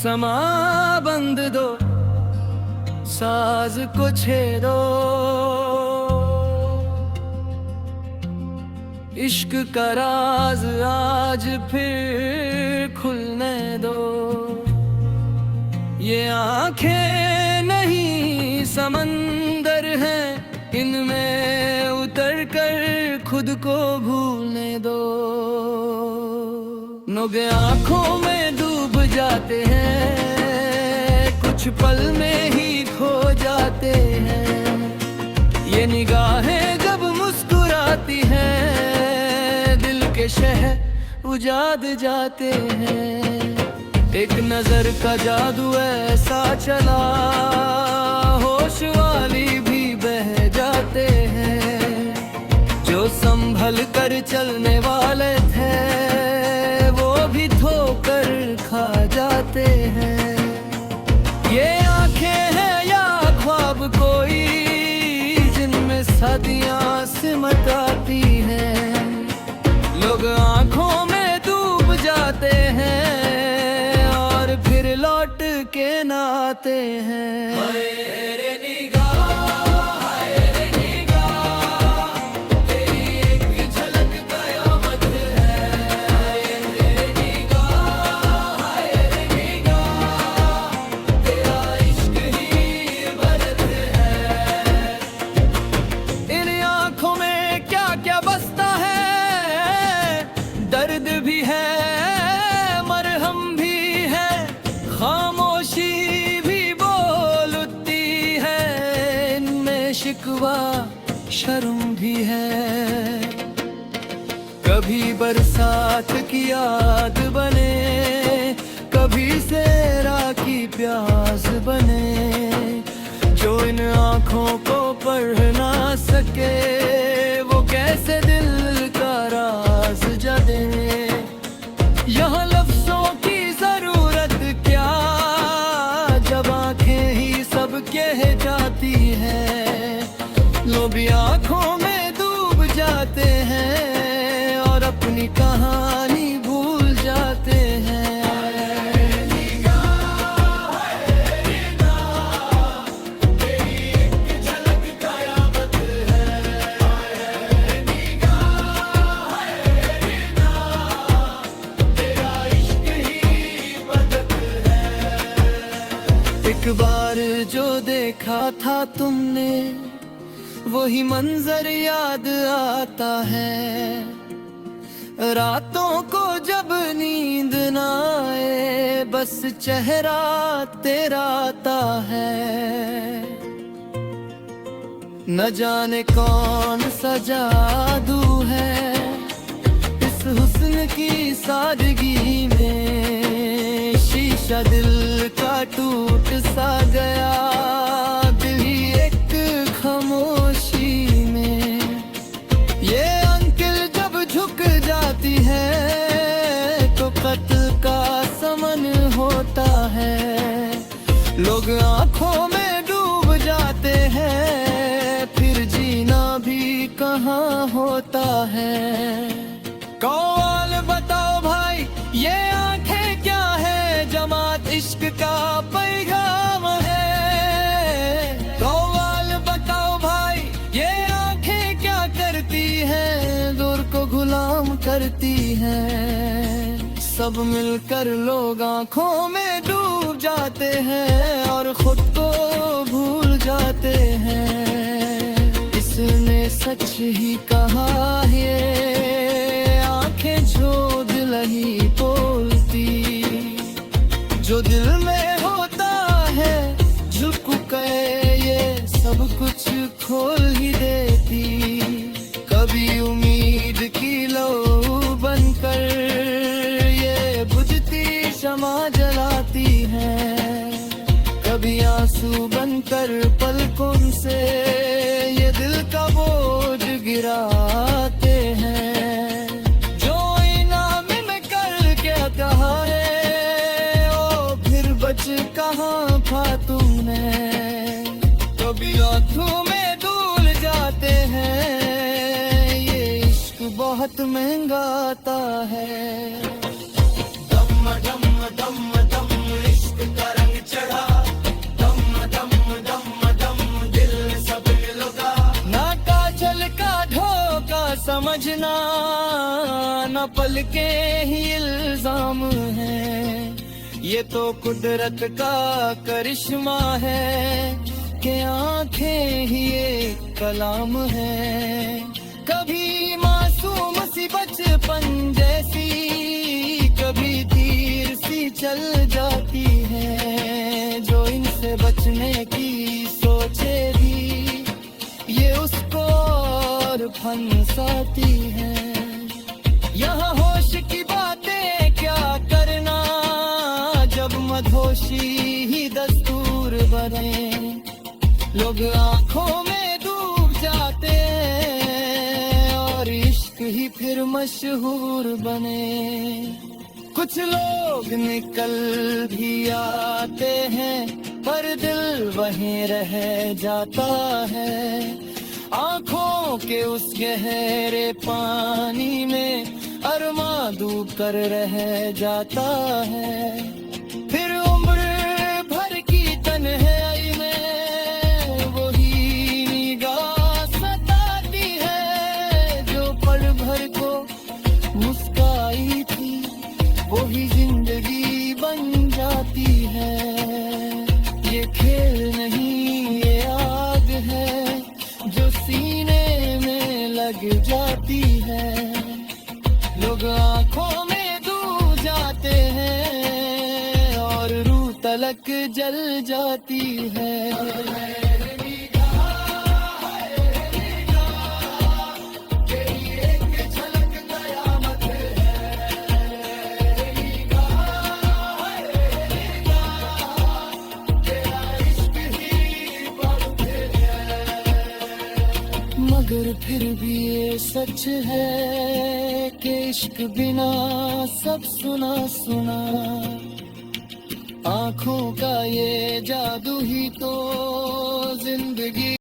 समा बंद दो, साज को छेदो, इश्क का राज आज फिर खुलने दो। ये आंखें नहीं समंदर हैं, इनमें उतर कर खुद को भूलने दो। लोग आंखों में डूब जाते हैं, कुछ पल में ही खो जाते हैं। ये निगाहें जब मुस्कुराती हैं, दिल के शहर उजाड़ जाते हैं। एक नजर का जादू ऐसा चला, होश वाली भी बह जाते हैं। जो संभल कर चलने वाले थे, वो भी धोकर खा जाते हैं। ये आंखें हैं या ख्वाब कोई, जिनमें सदियां सिमट आती हैं। लोग आंखों में डूब जाते हैं और फिर लौट के ना आते हैं। दर्द भी है, मरहम भी है, खामोशी भी बोलती है। इनमें शिकवा शर्म भी है। कभी बरसात की याद बने, कभी सेरा की प्यास बने। जो इन आँखों को पढ़ ना सके, वो कैसे दिल का राज जाने। यहाँ लफ्जों की जरूरत क्या, जब आंखें ही सब कह जाती हैं। लोग आंखों में डूब जाते हैं और अपनी कहानी भूल जाते हैं। एक बार जो देखा था तुमने, वही मंजर याद आता है। रातों को जब नींद ना आए, बस चेहरा तेरा आता है। न जाने कौन सा जादू है इस हुस्न की सादगी में। शीशा दिल का टूट सा गया, दिल ही एक खामोशी में। ये अंकिल जब झुक जाती है, तो कत्ल का समन होता है। लोग आंखों में डूब जाते हैं, फिर जीना भी कहाँ होता है। कौन बताओ भाई, ये आंखें क्या है? जमात इश्क का पैगाम है। कौन बताओ भाई, ये आंखें क्या करती हैं? दूर को गुलाम करती हैं। सब मिलकर लोग आंखों में डूब जाते हैं और खुद को भूल जाते हैं। इसने सच ही कहा है, आंखें जो दिल ही बोलती। जो दिल में होता है झुक के ये सब कुछ खोल ही देती। कभी उम्मीद की लो बनकर ये बुझती शमा जलाती है। कभी आंसू बनकर पलकों से ये दिल का बोझ गिराते हैं। जो इनाम में कर क्या कहा है, ओ फिर बच कहाँ था तुमने। कभी आंखों में डूब जाते हैं, ये इश्क बहुत महंगा आता है। दम दम दम दम इश्क समझना न पल के ही इल्जाम है, ये तो कुदरत का करिश्मा है कि आंखें ही एक कलाम है। कभी मासूम सी बचपन जैसी, कभी तीर सी चल जाती है, जो इनसे बचने की सोचे भी ये उसको और फंसाती है। यहाँ होश की बातें क्या करना, जब मधोशी ही दस्तूर बने, लोग आंखों में डूब जाते हैं और इश्क ही फिर मशहूर बने। कुछ लोग निकल भी आते हैं पर दिल वहीं रह जाता है, आंखों के उस गहरे पानी में अरमा डूब कर रह जाता है। फिर उम्र भर की तन्हाई में वही निगाह सताती है, जो पल भर को मुस्काई थी वही जिंदगी बन जाती है। ये खेल नहीं ये आग है जो सीने में लग जाती है, लोग आंखों में डूब जाते हैं और रूह तलक जल जाती है। मगर फिर भी ये सच है कि इश्क बिना सब सुना सुना, आंखों का ये जादू ही तो जिंदगी